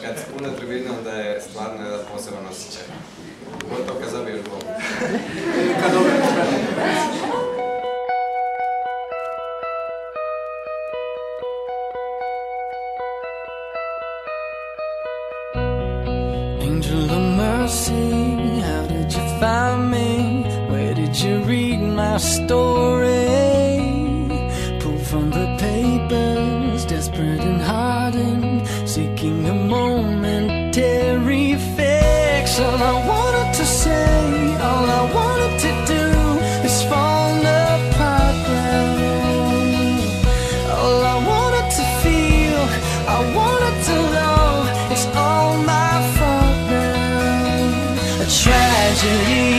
Kad se puno tribina, onda je stvarno jedan poseban osjećaj. Gotovo kad zabiješ gol. Kad dobro Angel of mercy, how did you find me? Where did you read my story? Pulled from the papers, desperate and hardened, seeking a momentary fix. All I wanted to say, all I wanted to do is fall apart now. All I wanted to feel, I wanted to love, it's all my fault now. A tragedy